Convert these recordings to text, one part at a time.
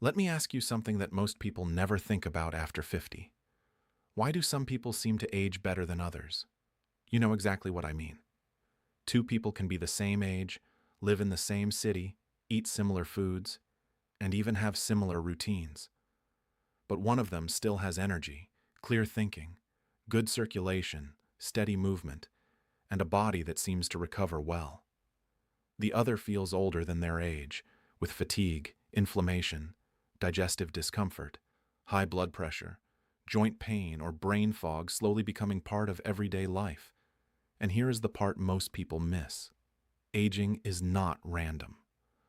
Let me ask you something that most people never think about after 50. Why do some people seem to age better than others? You know exactly what I mean. Two people can be the same age, live in the same city, eat similar foods, and even have similar routines. But one of them still has energy, clear thinking, good circulation, steady movement, and a body that seems to recover well. The other feels older than their age, with fatigue, inflammation, digestive discomfort, high blood pressure, joint pain, or brain fog slowly becoming part of everyday life. And here is the part most people miss. Aging is not random.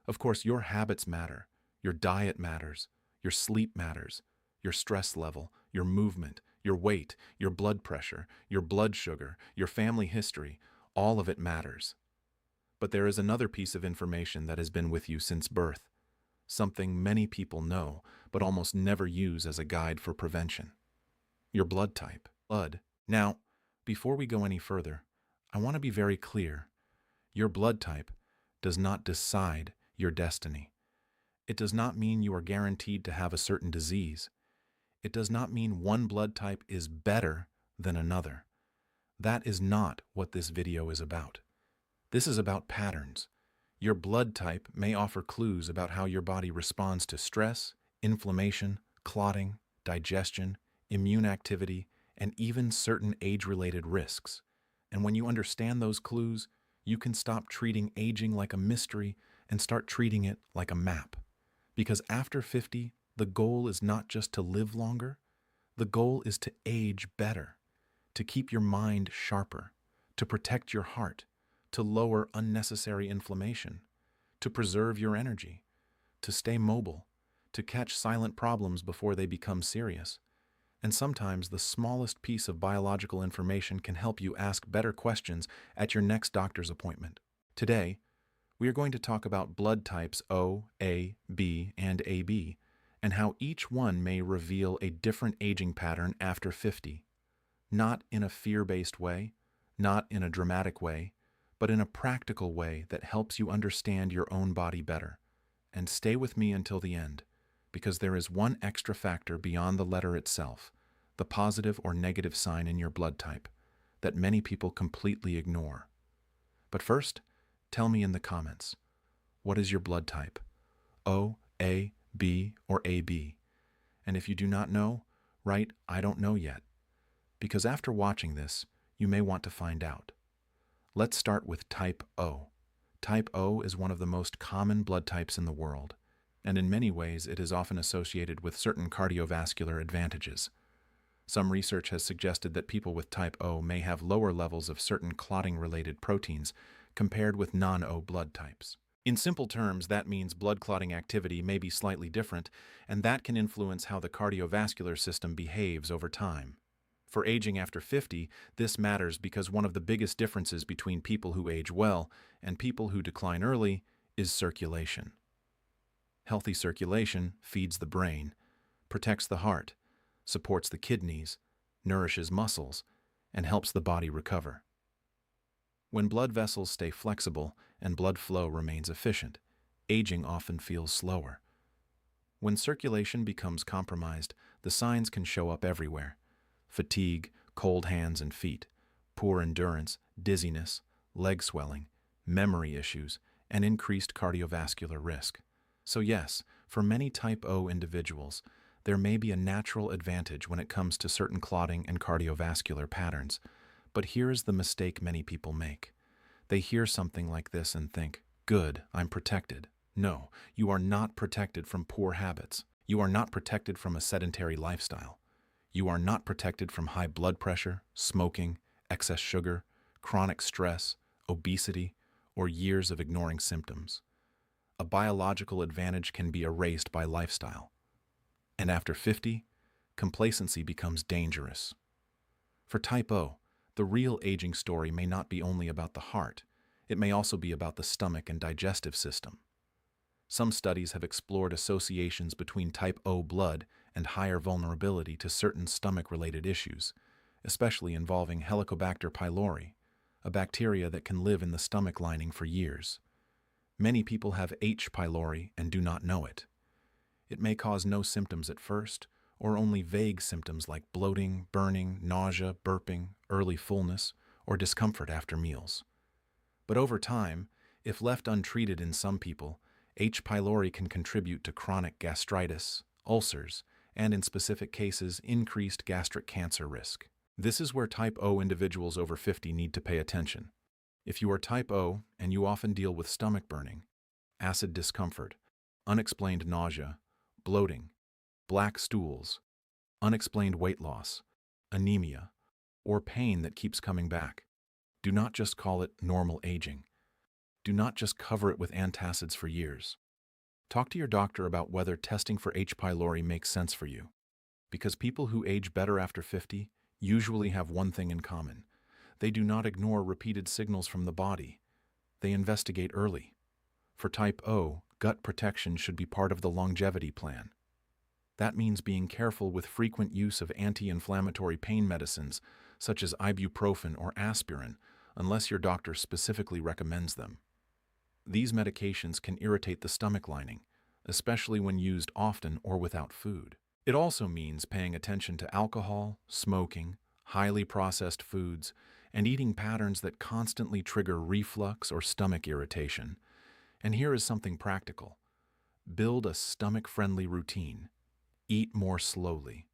Of course, your habits matter, your diet matters, your sleep matters, your stress level, your movement, your weight, your blood pressure, your blood sugar, your family history, all of it matters. But there is another piece of information that has been with you since birth, something many people know but almost never use as a guide for prevention. Your blood type. Blood. Now, before we go any further, I want to be very clear. Your blood type does not decide your destiny. It does not mean you are guaranteed to have a certain disease. It does not mean one blood type is better than another. That is not what this video is about. This is about patterns. Your blood type may offer clues about how your body responds to stress, inflammation, clotting, digestion, immune activity, and even certain age-related risks. And when you understand those clues, you can stop treating aging like a mystery and start treating it like a map. Because after 50, the goal is not just to live longer. The goal is to age better, to keep your mind sharper, to protect your heart, to lower unnecessary inflammation, to preserve your energy, to stay mobile, to catch silent problems before they become serious. And sometimes the smallest piece of biological information can help you ask better questions at your next doctor's appointment. Today, we are going to talk about blood types O, A, B, and AB, and how each one may reveal a different aging pattern after 50. Not in a fear-based way, not in a dramatic way, but in a practical way that helps you understand your own body better. And stay with me until the end, because there is one extra factor beyond the letter itself, the positive or negative sign in your blood type, that many people completely ignore. But first, tell me in the comments, what is your blood type? O, A, B, or AB? And if you do not know, write, "I don't know yet," because after watching this, you may want to find out. Let's start with type O. Type O is one of the most common blood types in the world, and in many ways it is often associated with certain cardiovascular advantages. Some research has suggested that people with type O may have lower levels of certain clotting-related proteins compared with non-O blood types. In simple terms, that means blood clotting activity may be slightly different, and that can influence how the cardiovascular system behaves over time. For aging after 50, this matters because one of the biggest differences between people who age well and people who decline early is circulation. Healthy circulation feeds the brain, protects the heart, supports the kidneys, nourishes muscles, and helps the body recover. When blood vessels stay flexible and blood flow remains efficient, aging often feels slower. When circulation becomes compromised, the signs can show up everywhere: fatigue, cold hands and feet, poor endurance, dizziness, leg swelling, memory issues, and increased cardiovascular risk. So yes, for many type O individuals, there may be a natural advantage when it comes to certain clotting and cardiovascular patterns. But here is the mistake many people make. They hear something like this and think, "Good, I'm protected." No, you are not protected from poor habits. You are not protected from a sedentary lifestyle. You are not protected from high blood pressure, smoking, excess sugar, chronic stress, obesity, or years of ignoring symptoms. A biological advantage can be erased by lifestyle. And after 50, complacency becomes dangerous. For type O, the real aging story may not be only about the heart, it may also be about the stomach and digestive system. Some studies have explored associations between type O blood and higher vulnerability to certain stomach-related issues, especially involving Helicobacter pylori, a bacteria that can live in the stomach lining for years. Many people have H. pylori and do not know it. It may cause no symptoms at first, or only vague symptoms like bloating, burning, nausea, burping, early fullness, or discomfort after meals. But over time, if left untreated in some people, H. pylori can contribute to chronic gastritis, ulcers, and in specific cases, increased gastric cancer risk. This is where type O individuals over 50 need to pay attention. If you are type O and you often deal with stomach burning, acid discomfort, unexplained nausea, bloating, black stools, unexplained weight loss, anemia, or pain that keeps coming back, do not just call it normal aging. Do not just cover it with antacids for years. Talk to your doctor about whether testing for H. pylori makes sense for you, because people who age better after 50 usually have one thing in common. They do not ignore repeated signals from the body. They investigate early. For type O, gut protection should be part of the longevity plan. That means being careful with frequent use of anti-inflammatory pain medicines, such as ibuprofen or aspirin, unless your doctor specifically recommends them. These medications can irritate the stomach lining, especially when used often or without food. It also means paying attention to alcohol, smoking, highly processed foods, and eating patterns that constantly trigger reflux or stomach irritation. And here is something practical. Build a stomach-friendly routine. Eat more slowly.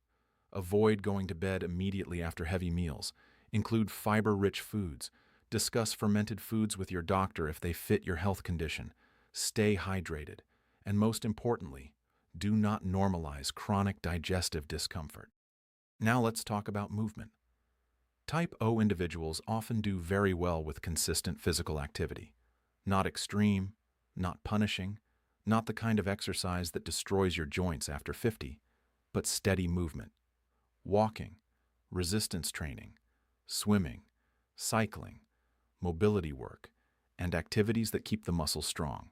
Avoid going to bed immediately after heavy meals. Include fiber-rich foods. Discuss fermented foods with your doctor if they fit your health condition. Stay hydrated. And most importantly, do not normalize chronic digestive discomfort. Now let's talk about movement. Type O individuals often do very well with consistent physical activity. Not extreme, not punishing, not the kind of exercise that destroys your joints after 50, but steady movement. Walking, resistance training, swimming, cycling, mobility work, and activities that keep the muscles strong.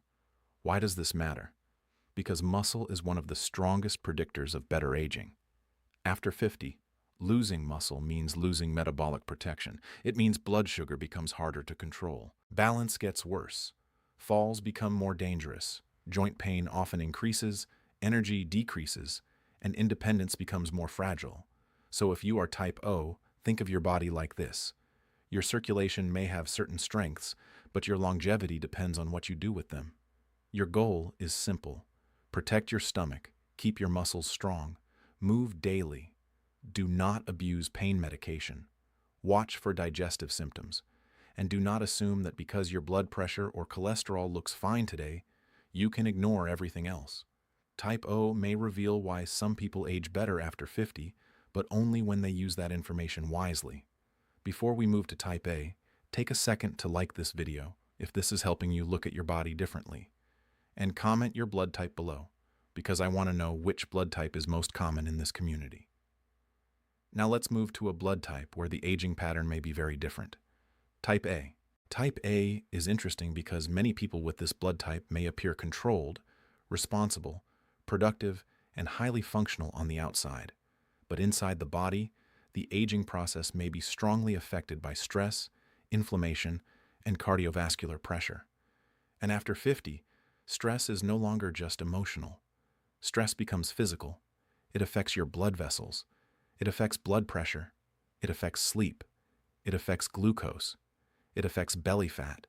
Why does this matter? Because muscle is one of the strongest predictors of better aging. After 50, losing muscle means losing metabolic protection. It means blood sugar becomes harder to control. Balance gets worse. Falls become more dangerous. Joint pain often increases, energy decreases, and independence becomes more fragile. So if you are type O, think of your body like this. Your circulation may have certain strengths, but your longevity depends on what you do with them. Your goal is simple. Protect your stomach, keep your muscles strong, move daily. Do not abuse pain medication. Watch for digestive symptoms. And do not assume that because your blood pressure or cholesterol looks fine today, you can ignore everything else. Type O may reveal why some people age better after 50, but only when they use that information wisely. Before we move to type A, take a second to like this video if this is helping you look at your body differently. And comment your blood type below, because I want to know which blood type is most common in this community. Now let's move to a blood type where the aging pattern may be very different. Type A. Type A is interesting because many people with this blood type may appear controlled, responsible, productive, and highly functional on the outside. But inside the body, the aging process may be strongly affected by stress, inflammation, and cardiovascular pressure. And after 50, stress is no longer just emotional. Stress becomes physical. It affects your blood vessels. It affects blood pressure. It affects sleep. It affects glucose. It affects belly fat.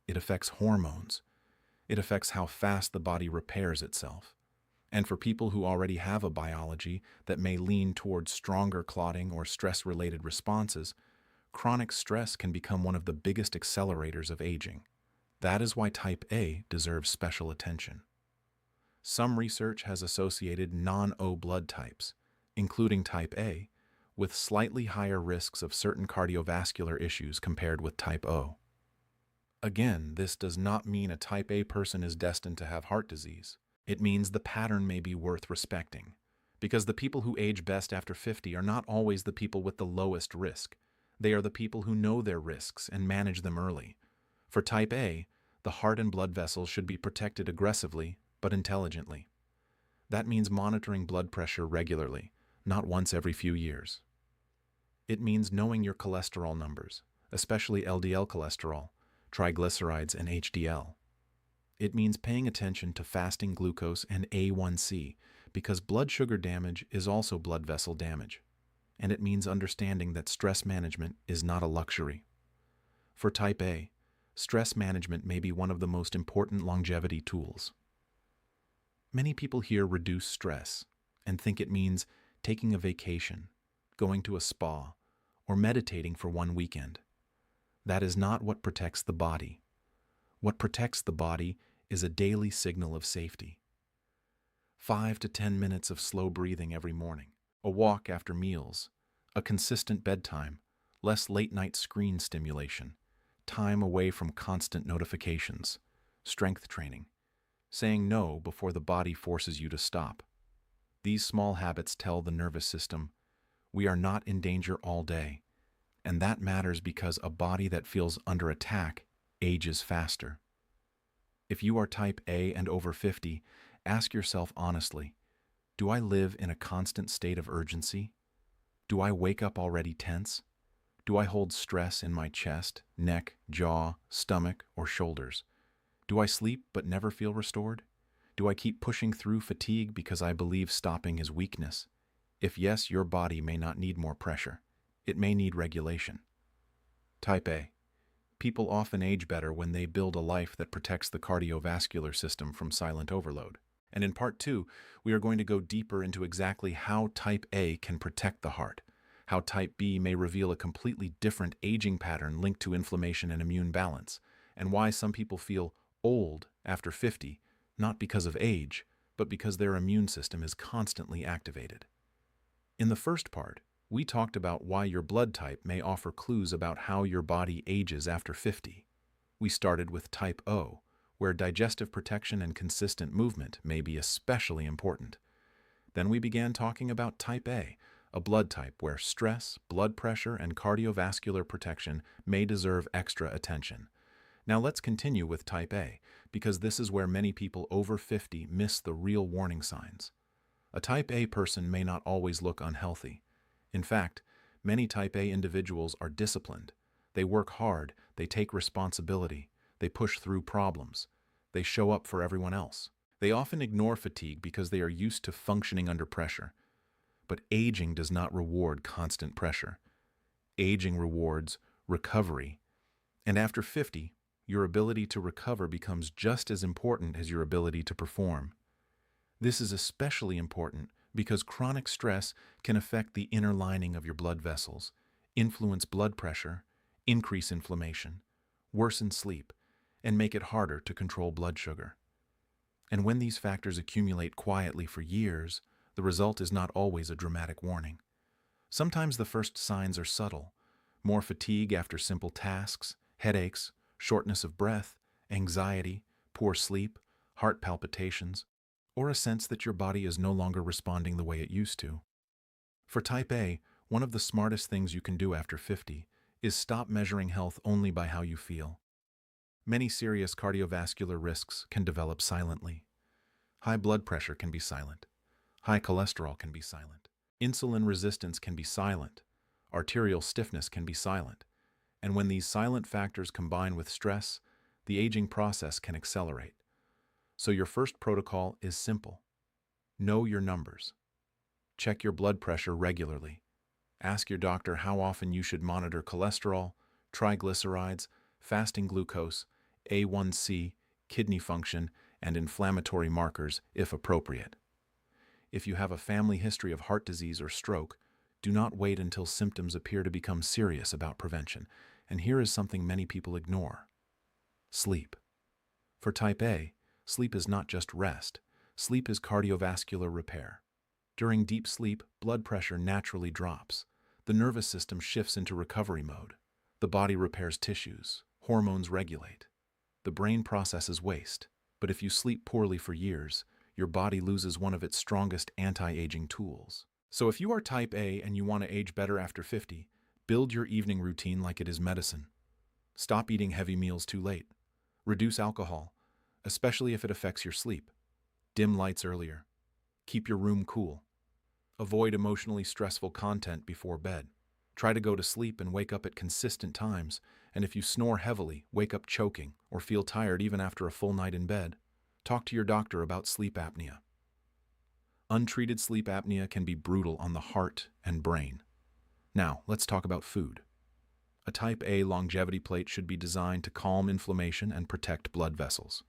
It affects hormones. It affects how fast the body repairs itself. And for people who already have a biology that may lean towards stronger clotting or stress-related responses, chronic stress can become one of the biggest accelerators of aging. That is why type A deserves special attention. Some research has associated non-O blood types, including type A, with slightly higher risks of certain cardiovascular issues compared with type O. Again, this does not mean a type A person is destined to have heart disease. It means the pattern may be worth respecting, because the people who age best after 50 are not always the people with the lowest risk. They are the people who know their risks and manage them early. For type A, the heart and blood vessels should be protected aggressively but intelligently. That means monitoring blood pressure regularly, not once every few years. It means knowing your cholesterol numbers, especially LDL cholesterol, triglycerides, and HDL. It means paying attention to fasting glucose and A1C, because blood sugar damage is also blood vessel damage. And it means understanding that stress management is not a luxury. For type A, stress management may be one of the most important longevity tools. Many people hear reduce stress and think it means taking a vacation, going to a spa, or meditating for one weekend. That is not what protects the body. What protects the body is a daily signal of safety. 5 to 10 minutes of slow breathing every morning, a walk after meals, a consistent bedtime, less late-night screen stimulation, time away from constant notifications, strength training, saying no before the body forces you to stop. These small habits tell the nervous system, we are not in danger all day, and that matters because a body that feels under attack ages faster. If you are type A and over 50, ask yourself honestly, do I live in a constant state of urgency? Do I wake up already tense? Do I hold stress in my chest, neck, jaw, stomach, or shoulders? Do I sleep but never feel restored? Do I keep pushing through fatigue because I believe stopping is weakness? If yes, your body may not need more pressure. It may need regulation. Type A. People often age better when they build a life that protects the cardiovascular system from silent overload. And in part 2, we are going to go deeper into exactly how type A can protect the heart, how type B may reveal a completely different aging pattern linked to inflammation and immune balance, and why some people feel old after 50, not because of age, but because their immune system is constantly activated. In the first part, we talked about why your blood type may offer clues about how your body ages after 50. We started with type O, where digestive protection and consistent movement may be especially important. Then we began talking about type A, a blood type where stress, blood pressure, and cardiovascular protection may deserve extra attention. Now let's continue with type A, because this is where many people over 50 miss the real warning signs. A type A person may not always look unhealthy. In fact, many type A individuals are disciplined. They work hard, they take responsibility, they push through problems, they show up for everyone else. They often ignore fatigue because they are used to functioning under pressure. But aging does not reward constant pressure. Aging rewards recovery. And after 50, your ability to recover becomes just as important as your ability to perform. This is especially important because chronic stress can affect the inner lining of your blood vessels, influence blood pressure, increase inflammation, worsen sleep, and make it harder to control blood sugar. And when these factors accumulate quietly for years, the result is not always a dramatic warning. Sometimes the first signs are subtle: more fatigue after simple tasks, headaches, shortness of breath, anxiety, poor sleep, heart palpitations, or a sense that your body is no longer responding the way it used to. For type A, one of the smartest things you can do after 50 is stop measuring health only by how you feel. Many serious cardiovascular risks can develop silently. High blood pressure can be silent. High cholesterol can be silent. Insulin resistance can be silent. Arterial stiffness can be silent. And when these silent factors combine with stress, the aging process can accelerate. So your first protocol is simple. Know your numbers. Check your blood pressure regularly. Ask your doctor how often you should monitor cholesterol, triglycerides, fasting glucose, A1C, kidney function, and inflammatory markers if appropriate. If you have a family history of heart disease or stroke, do not wait until symptoms appear to become serious about prevention. And here is something many people ignore: sleep. For type A, sleep is not just rest. Sleep is cardiovascular repair. During deep sleep, blood pressure naturally drops. The nervous system shifts into recovery mode. The body repairs tissues. Hormones regulate. The brain processes waste. But if you sleep poorly for years, your body loses one of its strongest anti-aging tools. So if you are type A and you want to age better after 50, build your evening routine like it is medicine. Stop eating heavy meals too late. Reduce alcohol, especially if it affects your sleep. Dim lights earlier. Keep your room cool. Avoid emotionally stressful content before bed. Try to go to sleep and wake up at consistent times, and if you snore heavily, wake up choking, or feel tired even after a full night in bed, talk to your doctor about sleep apnea. Untreated sleep apnea can be brutal on the heart and brain. Now, let's talk about food. A type A longevity plate should be designed to calm inflammation and protect blood vessels.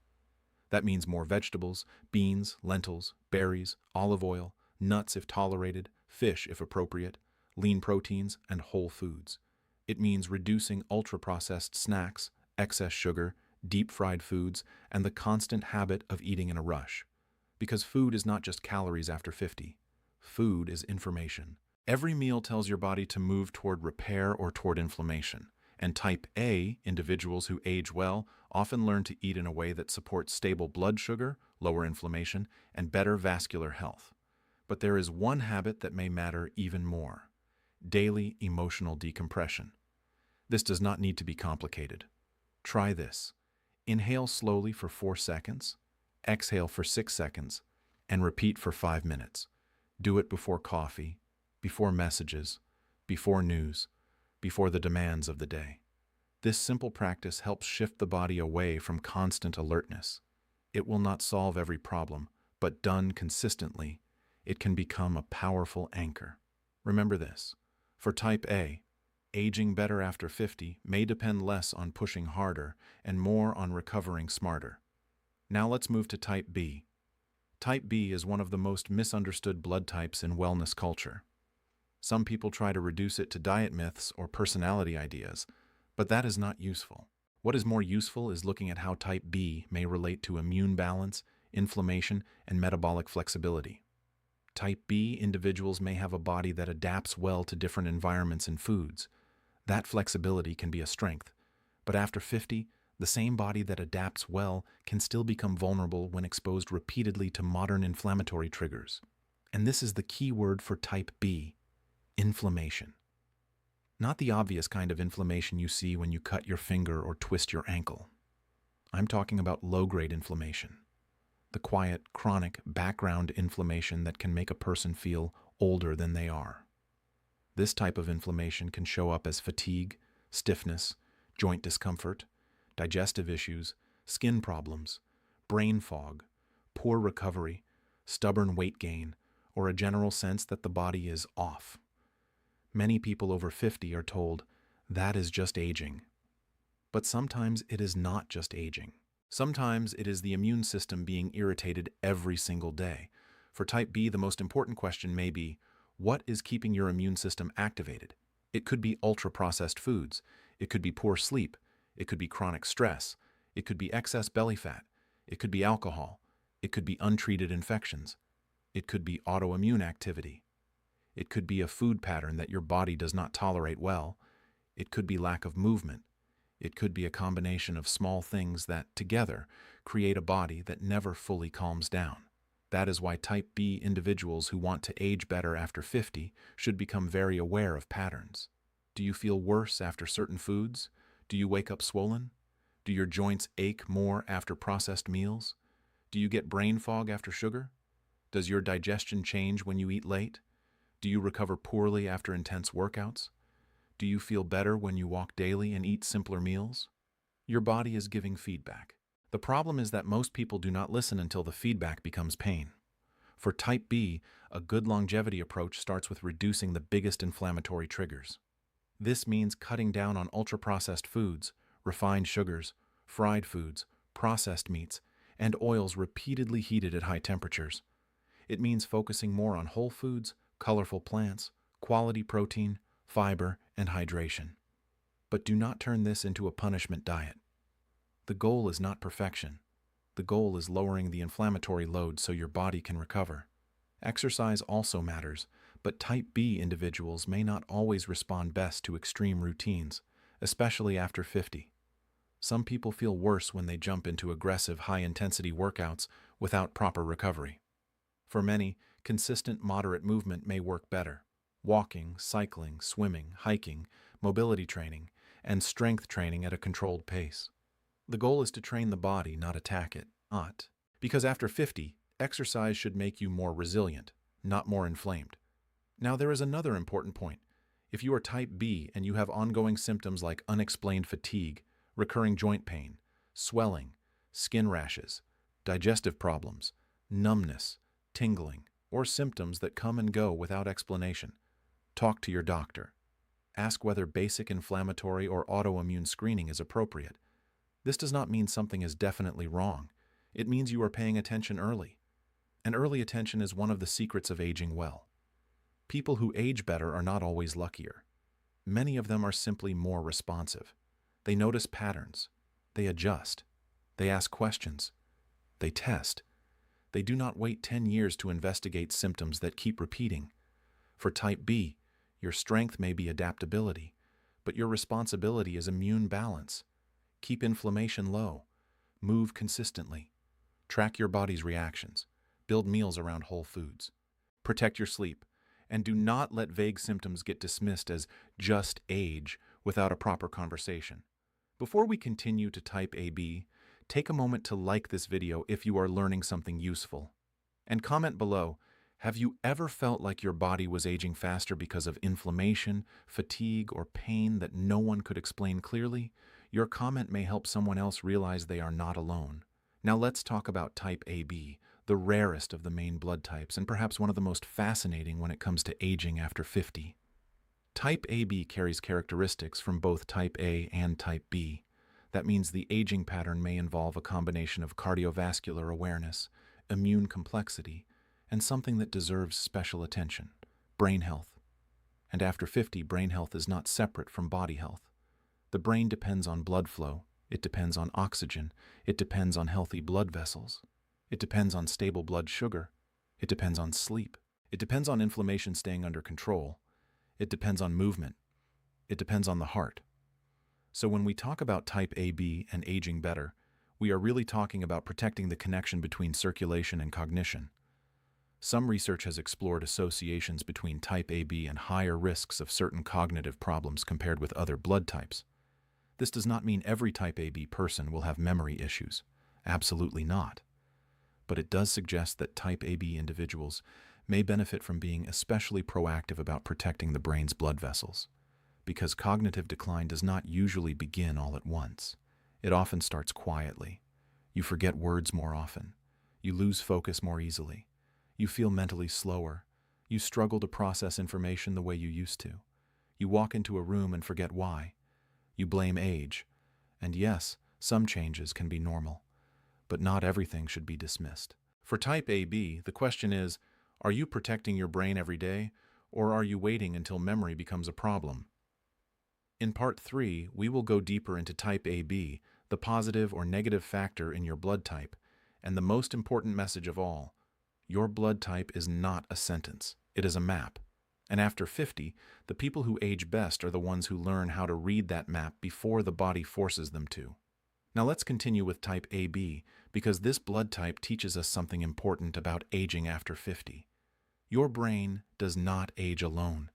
That means more vegetables, beans, lentils, berries, olive oil, nuts if tolerated, fish if appropriate, lean proteins, and whole foods. It means reducing ultra-processed snacks, excess sugar, deep-fried foods, and the constant habit of eating in a rush. Because food is not just calories after 50. Food is information. Every meal tells your body to move toward repair or toward inflammation. And type A individuals who age well often learn to eat in a way that supports stable blood sugar, lower inflammation, and better vascular health. But there is one habit that may matter even more: daily emotional decompression. This does not need to be complicated. Try this. Inhale slowly for 4 seconds, exhale for 6 seconds, and repeat for 5 minutes. Do it before coffee, before messages, before news, before the demands of the day. This simple practice helps shift the body away from constant alertness. It will not solve every problem, but done consistently, it can become a powerful anchor. Remember this: for type A, aging better after 50 may depend less on pushing harder and more on recovering smarter. Now let's move to type B. Type B is one of the most misunderstood blood types in wellness culture. Some people try to reduce it to diet myths or personality ideas, but that is not useful. What is more useful is looking at how type B may relate to immune balance, inflammation, and metabolic flexibility. Type B individuals may have a body that adapts well to different environments and foods. That flexibility can be a strength, but after 50, the same body that adapts well can still become vulnerable when exposed repeatedly to modern inflammatory triggers. And this is the key word for type B: inflammation. Not the obvious kind of inflammation you see when you cut your finger or twist your ankle. I'm talking about low-grade inflammation. The quiet, chronic, background inflammation that can make a person feel older than they are. This type of inflammation can show up as fatigue, stiffness, joint discomfort, digestive issues, skin problems, brain fog, poor recovery, stubborn weight gain, or a general sense that the body is off. Many people over 50 are told, that is just aging. But sometimes it is not just aging. Sometimes it is the immune system being irritated every single day. For type B, the most important question may be, what is keeping your immune system activated? It could be ultra-processed foods. It could be poor sleep. It could be chronic stress. It could be excess belly fat. It could be alcohol. It could be untreated infections. It could be autoimmune activity. It could be a food pattern that your body does not tolerate well. It could be lack of movement. It could be a combination of small things that, together, create a body that never fully calms down. That is why type B individuals who want to age better after 50 should become very aware of patterns. Do you feel worse after certain foods? Do you wake up swollen? Do your joints ache more after processed meals? Do you get brain fog after sugar? Does your digestion change when you eat late? Do you recover poorly after intense workouts? Do you feel better when you walk daily and eat simpler meals? Your body is giving feedback. The problem is that most people do not listen until the feedback becomes pain. For type B, a good longevity approach starts with reducing the biggest inflammatory triggers. This means cutting down on ultra-processed foods, refined sugars, fried foods, processed meats, and oils repeatedly heated at high temperatures. It means focusing more on whole foods, colorful plants, quality protein, fiber, and hydration. But do not turn this into a punishment diet. The goal is not perfection. The goal is lowering the inflammatory load so your body can recover. Exercise also matters, but type B individuals may not always respond best to extreme routines, especially after 50. Some people feel worse when they jump into aggressive, high-intensity workouts without proper recovery. For many, consistent, moderate movement may work better. Walking, cycling, swimming, hiking, mobility training, and strength training at a controlled pace. The goal is to train the body, not attack it. Because after 50, exercise should make you more resilient, not more inflamed. Now there is another important point. If you are type B and you have ongoing symptoms like unexplained fatigue, recurring joint pain, swelling, skin rashes, digestive problems, numbness, tingling, or symptoms that come and go without explanation, talk to your doctor. Ask whether basic inflammatory or autoimmune screening is appropriate. This does not mean something is definitely wrong. It means you are paying attention early. And early attention is one of the secrets of aging well. People who age better are not always luckier. Many of them are simply more responsive. They notice patterns. They adjust. They ask questions. They test. They do not wait 10 years to investigate symptoms that keep repeating. For type B, your strength may be adaptability, but your responsibility is immune balance. Keep inflammation low. Move consistently. Track your body's reactions. Build meals around whole foods. Protect your sleep. And do not let vague symptoms get dismissed as just age without a proper conversation. Before we continue to type AB, take a moment to like this video if you are learning something useful. And comment below, have you ever felt like your body was aging faster because of inflammation, fatigue, or pain that no one could explain clearly? Your comment may help someone else realize they are not alone. Now let's talk about type AB, the rarest of the main blood types and perhaps one of the most fascinating when it comes to aging after 50. Type AB carries characteristics from both type A and type B. That means the aging pattern may involve a combination of cardiovascular awareness, immune complexity, and something that deserves special attention: brain health. And after 50, brain health is not separate from body health. The brain depends on blood flow, it depends on oxygen, it depends on healthy blood vessels. It depends on stable blood sugar. It depends on sleep. It depends on inflammation staying under control. It depends on movement. It depends on the heart. So when we talk about type AB and aging better, we are really talking about protecting the connection between circulation and cognition. Some research has explored associations between type AB and higher risks of certain cognitive problems compared with other blood types. This does not mean every type AB person will have memory issues. Absolutely not. But it does suggest that type AB individuals may benefit from being especially proactive about protecting the brain's blood vessels, because cognitive decline does not usually begin all at once. It often starts quietly. You forget words more often. You lose focus more easily. You feel mentally slower. You struggle to process information the way you used to. You walk into a room and forget why. You blame age. And yes, some changes can be normal, but not everything should be dismissed. For type AB, the question is, are you protecting your brain every day, or are you waiting until memory becomes a problem? In part 3, we will go deeper into type AB, the positive or negative factor in your blood type, and the most important message of all: your blood type is not a sentence, it is a map. And after 50, the people who age best are the ones who learn how to read that map before the body forces them to. Now let's continue with type AB, because this blood type teaches us something important about aging after 50. Your brain does not age alone.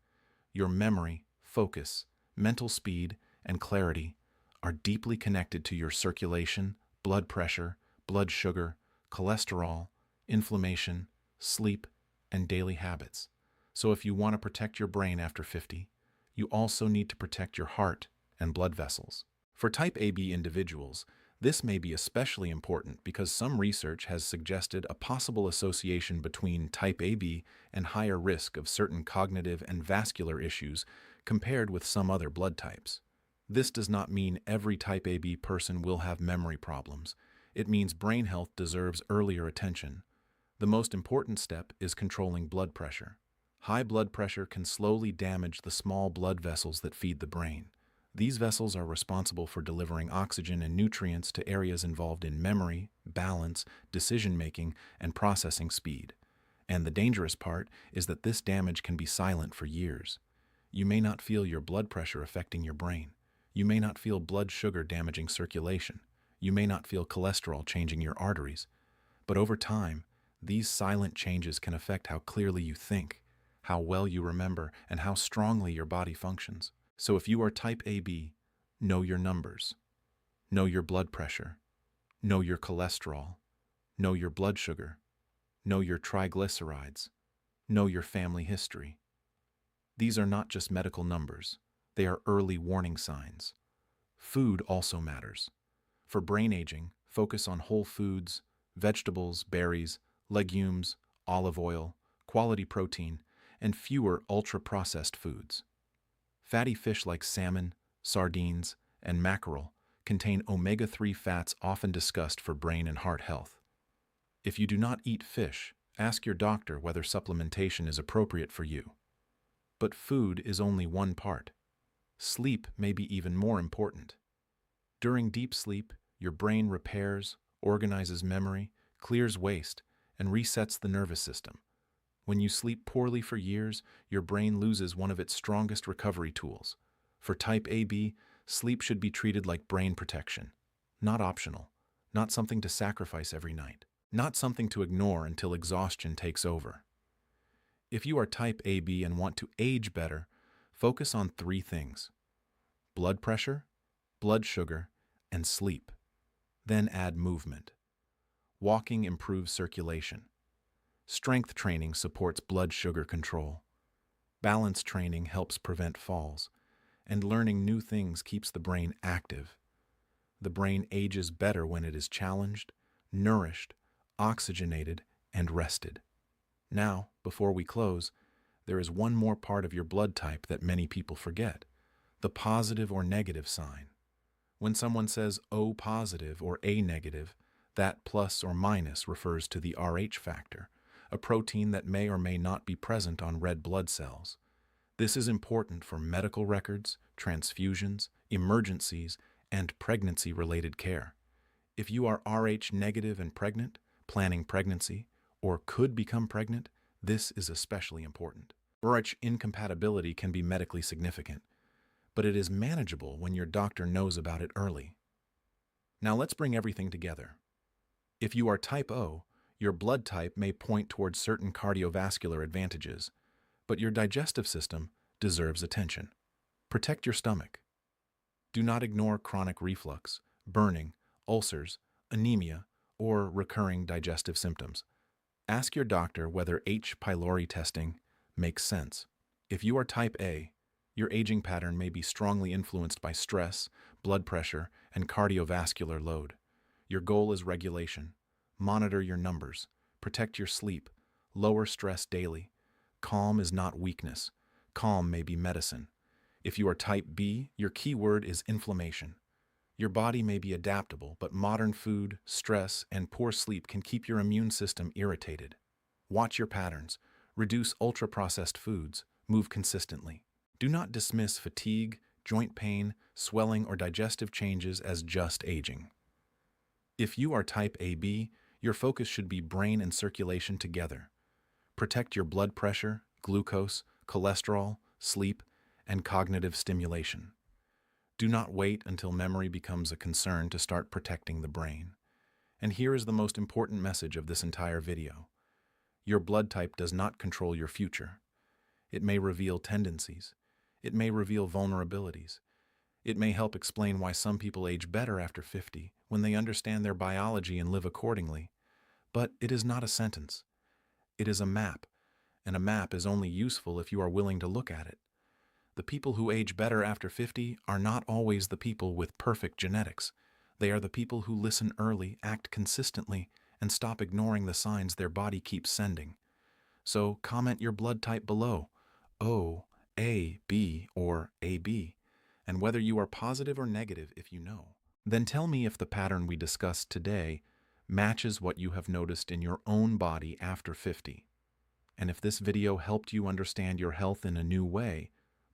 Your memory, focus, mental speed, and clarity are deeply connected to your circulation, blood pressure, blood sugar, cholesterol, inflammation, sleep, and daily habits. So if you want to protect your brain after 50, you also need to protect your heart and blood vessels. For type AB individuals, this may be especially important because some research has suggested a possible association between type AB and higher risk of certain cognitive and vascular issues compared with some other blood types. This does not mean every type AB person will have memory problems. It means brain health deserves earlier attention. The most important step is controlling blood pressure. High blood pressure can slowly damage the small blood vessels that feed the brain. These vessels are responsible for delivering oxygen and nutrients to areas involved in memory, balance, decision-making, and processing speed. And the dangerous part is that this damage can be silent for years. You may not feel your blood pressure affecting your brain. You may not feel blood sugar damaging circulation. You may not feel cholesterol changing your arteries. But over time, these silent changes can affect how clearly you think, how well you remember, and how strongly your body functions. So if you are type AB, know your numbers. Know your blood pressure. Know your cholesterol. Know your blood sugar. Know your triglycerides. Know your family history. These are not just medical numbers. They are early warning signs. Food also matters. For brain aging, focus on whole foods, vegetables, berries, legumes, olive oil, quality protein, and fewer ultra-processed foods. Fatty fish like salmon, sardines, and mackerel contain omega-3 fats often discussed for brain and heart health. If you do not eat fish, ask your doctor whether supplementation is appropriate for you. But food is only one part. Sleep may be even more important. During deep sleep, your brain repairs, organizes memory, clears waste, and resets the nervous system. When you sleep poorly for years, your brain loses one of its strongest recovery tools. For type AB, sleep should be treated like brain protection, not optional, not something to sacrifice every night, not something to ignore until exhaustion takes over. If you are type AB and want to age better, focus on 3 things: blood pressure, blood sugar, and sleep. Then add movement. Walking improves circulation. Strength training supports blood sugar control. Balance training helps prevent falls. And learning new things keeps the brain active. The brain ages better when it is challenged, nourished, oxygenated, and rested. Now, before we close, there is one more part of your blood type that many people forget: the positive or negative sign. When someone says O positive or A negative, that plus or minus refers to the Rh factor, a protein that may or may not be present on red blood cells. This is important for medical records, transfusions, emergencies, and pregnancy-related care. If you are Rh negative and pregnant, planning pregnancy, or could become pregnant, this is especially important. Rh incompatibility can be medically significant, but it is manageable when your doctor knows about it early. Now let's bring everything together. If you are type O, your blood type may point towards certain cardiovascular advantages, but your digestive system deserves attention. Protect your stomach. Do not ignore chronic reflux, burning, ulcers, anemia, or recurring digestive symptoms. Ask your doctor whether H. pylori testing makes sense. If you are type A, your aging pattern may be strongly influenced by stress, blood pressure, and cardiovascular load. Your goal is regulation. Monitor your numbers. Protect your sleep. Lower stress daily. Calm is not weakness. Calm may be medicine. If you are type B, your key word is inflammation. Your body may be adaptable, but modern food, stress, and poor sleep can keep your immune system irritated. Watch your patterns. Reduce ultra-processed foods. Move consistently. Do not dismiss fatigue, joint pain, swelling, or digestive changes as just aging. If you are type AB, your focus should be brain and circulation together. Protect your blood pressure, glucose, cholesterol, sleep, and cognitive stimulation. Do not wait until memory becomes a concern to start protecting the brain. And here is the most important message of this entire video. Your blood type does not control your future. It may reveal tendencies. It may reveal vulnerabilities. It may help explain why some people age better after 50 when they understand their biology and live accordingly. But it is not a sentence. It is a map, and a map is only useful if you are willing to look at it. The people who age better after 50 are not always the people with perfect genetics. They are the people who listen early, act consistently, and stop ignoring the signs their body keeps sending. So comment your blood type below: O, A, B, or AB, and whether you are positive or negative if you know. Then tell me if the pattern we discussed today matches what you have noticed in your own body after 50. And if this video helped you understand your health in a new way,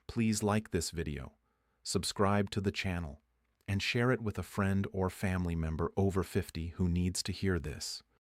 please like this video, subscribe to the channel, and share it with a friend or family member over 50 who needs to hear this.